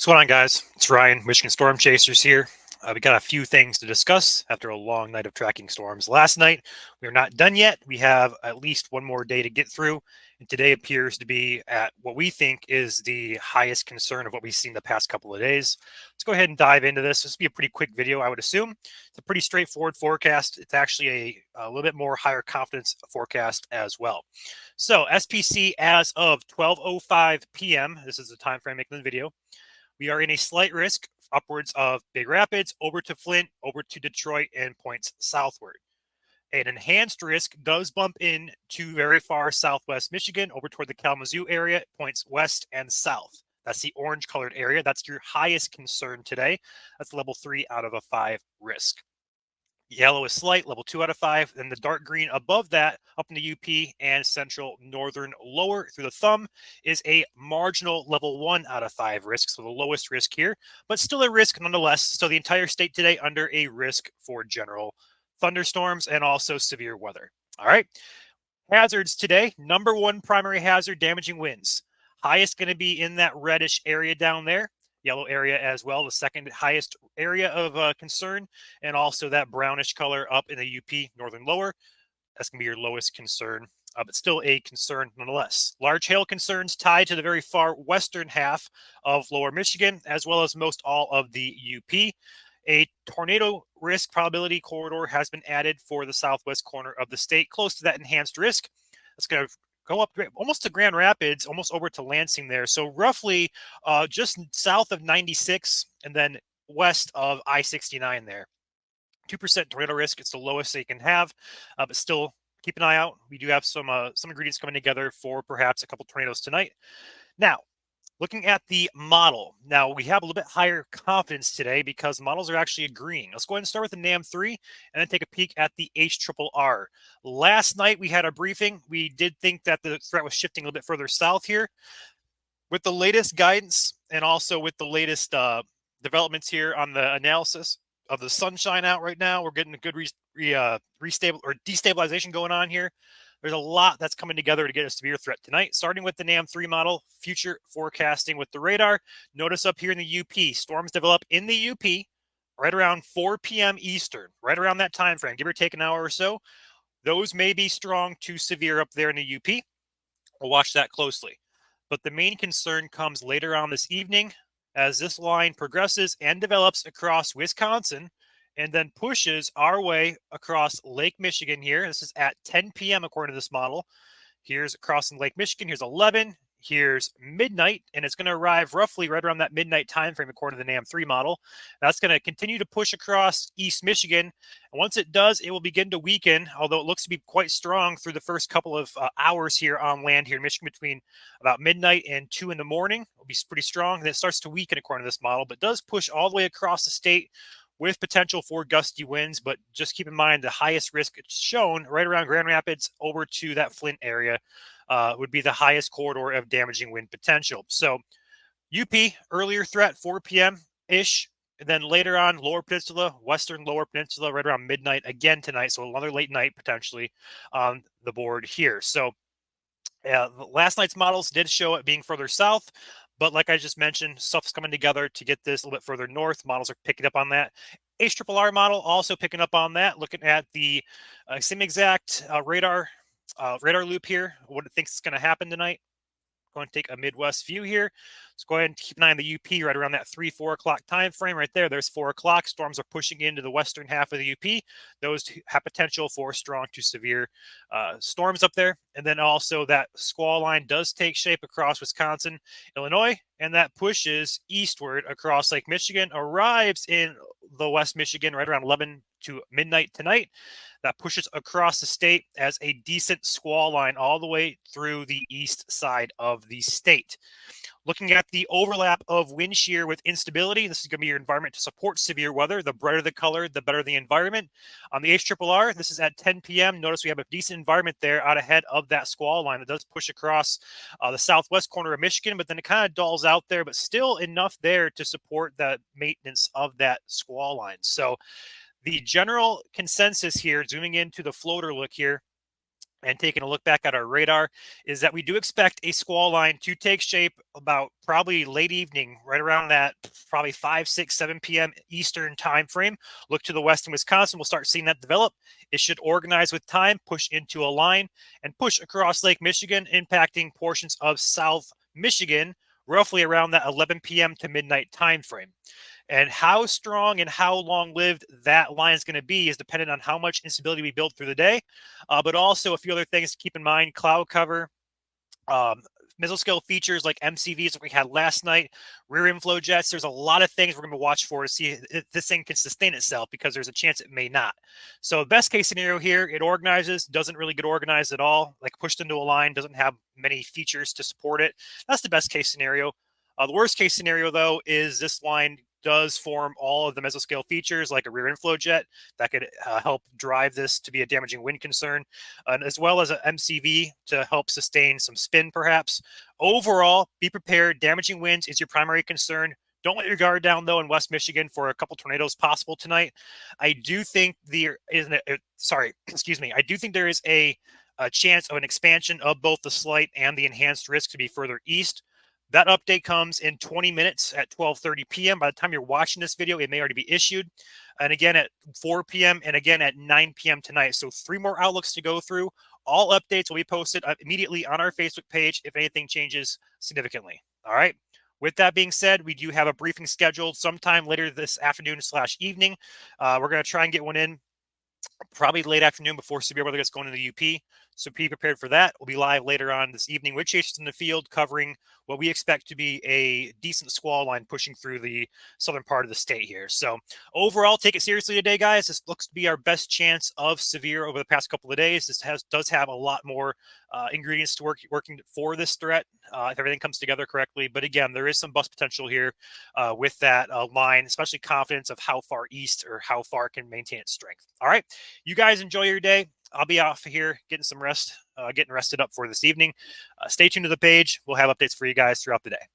What's going on, guys? It's Ryan, Michigan Storm Chasers here. We got a few things to discuss after a long night of tracking storms. Last night, we are not done yet. We have at least one more day to get through, and today appears to be at what we think is the highest concern of what we've seen the past couple of days. Let's go ahead and dive into this. This will be a pretty quick video, I would assume. It's a pretty straightforward forecast. It's actually a little bit more higher confidence forecast as well. So SPC as of 12:05 p.m. This is the time frame making the video. We are in a slight risk upwards of Big Rapids, over to Flint, over to Detroit, and points southward. An enhanced risk does bump in to very far southwest Michigan, over toward the Kalamazoo area, points west and south. That's the orange colored area. That's your highest concern today. That's level 3 out of a 5 risk. Yellow is slight, level 2 out of 5. Then the dark green above that, up in the UP and central northern lower through the thumb, is a marginal level 1 out of 5 risk. So the lowest risk here, but still a risk nonetheless. So the entire state today under a risk for general thunderstorms and also severe weather. All right. Hazards today, number 1 primary hazard, damaging winds. Highest going to be in that reddish area down there. Yellow area as well, the second highest area of concern, and also that brownish color up in the UP, northern lower. That's going to be your lowest concern, but still a concern nonetheless. Large hail concerns tied to the very far western half of lower Michigan, as well as most all of the UP. A tornado risk probability corridor has been added for the southwest corner of the state, close to that enhanced risk. That's going to go up almost to Grand Rapids, almost over to Lansing there. So roughly just south of 96 and then west of I-69 there. 2% tornado risk. It's the lowest they can have, but still keep an eye out. We do have some ingredients coming together for perhaps a couple tornadoes tonight. Now, looking at the model. Now, we have a little bit higher confidence today because models are actually agreeing. Let's go ahead and start with the NAM3 and then take a peek at the HRRR. Last night, we had a briefing. We did think that the threat was shifting a little bit further south here. With the latest guidance and also with the latest developments here on the analysis of the sunshine out right now, we're getting a good destabilization going on here. There's a lot that's coming together to get a severe threat tonight, starting with the NAM3 model, future forecasting with the radar. Notice up here in the UP, storms develop in the UP right around 4 p.m. Eastern, right around that time frame, give or take an hour or so. Those may be strong to severe up there in the UP. We'll watch that closely. But the main concern comes later on this evening as this line progresses and develops across Wisconsin and then pushes our way across Lake Michigan here. This is at 10 p.m. according to this model. Here's crossing Lake Michigan. Here's 11. Here's midnight, and it's going to arrive roughly right around that midnight time frame according to the NAM3 model. That's going to continue to push across East Michigan. And once it does, it will begin to weaken, although it looks to be quite strong through the first couple of hours here on land here in Michigan between about midnight and 2 in the morning. It will be pretty strong. Then it starts to weaken according to this model, but does push all the way across the state with potential for gusty winds. But just keep in mind the highest risk it's shown right around Grand Rapids over to that Flint area would be the highest corridor of damaging wind potential. So UP, earlier threat, 4 p.m.-ish. And then later on, Lower Peninsula, Western Lower Peninsula, right around midnight again tonight. So another late night potentially on the board here. So last night's models did show it being further south. But like I just mentioned, stuff's coming together to get this a little bit further north. Models are picking up on that. HRRR model also picking up on that, looking at the same exact radar loop here, what it thinks is going to happen tonight. Going to take a Midwest view here. Let's go ahead and keep an eye on the UP right around that 3-4 o'clock time frame right there. There's 4 o'clock. Storms are pushing into the western half of the UP. Those have potential for strong to severe storms up there. And then also that squall line does take shape across Wisconsin, Illinois, and that pushes eastward across Lake Michigan, arrives in the West Michigan right around 11 to midnight tonight. That pushes across the state as a decent squall line all the way through the east side of the state. Looking at the overlap of wind shear with instability, this is going to be your environment to support severe weather. The brighter the color, the better the environment. On the HRRR, this is at 10 p.m. Notice we have a decent environment there out ahead of that squall line that does push across the southwest corner of Michigan, but then it kind of dulls out there, but still enough there to support the maintenance of that squall line. So the general consensus here, zooming into the floater look here, and taking a look back at our radar, is that we do expect a squall line to take shape about probably late evening, right around that probably 5, 6, 7 p.m. Eastern time frame. Look to the west in Wisconsin. We'll start seeing that develop. It should organize with time, push into a line, and push across Lake Michigan, impacting portions of South Michigan, roughly around that 11 p.m. to midnight time frame. And how strong and how long lived that line is going to be is dependent on how much instability we build through the day, but also a few other things to keep in mind: cloud cover, um, mesoscale features like MCVs that we had last night, rear inflow jets. There's a lot of things we're going to watch for to see if this thing can sustain itself, because there's a chance it may not. So best case scenario here, it organizes, doesn't really get organized at all, like pushed into a line, doesn't have many features to support it. That's the best case scenario. The worst case scenario, though, is this line does form all of the mesoscale features like a rear inflow jet that could help drive this to be a damaging wind concern, as well as an MCV to help sustain some spin perhaps. Overall, be prepared. Damaging winds is your primary concern. Don't let your guard down, though, in West Michigan for a couple tornadoes possible tonight. I do think there is, excuse me. I do think there is a chance of an expansion of both the slight and the enhanced risk to be further east. That update comes in 20 minutes at 12:30 p.m. By the time you're watching this video, it may already be issued. And again at 4 p.m. and again at 9 p.m. tonight. So 3 more outlooks to go through. All updates will be posted immediately on our Facebook page if anything changes significantly. All right. With that being said, we do have a briefing scheduled sometime later this afternoon/evening. We're going to try and get one in probably late afternoon before severe weather gets going into the UP. So be prepared for that. We'll be live later on this evening with chasers in the field, covering what we expect to be a decent squall line pushing through the southern part of the state here. So overall, take it seriously today, guys. This looks to be our best chance of severe over the past couple of days. This does have a lot more ingredients to working for this threat if everything comes together correctly. But again, there is some bust potential here with that line, especially confidence of how far east or how far it can maintain its strength. All right, you guys enjoy your day. I'll be off here getting some rest, getting rested up for this evening. Stay tuned to the page. We'll have updates for you guys throughout the day.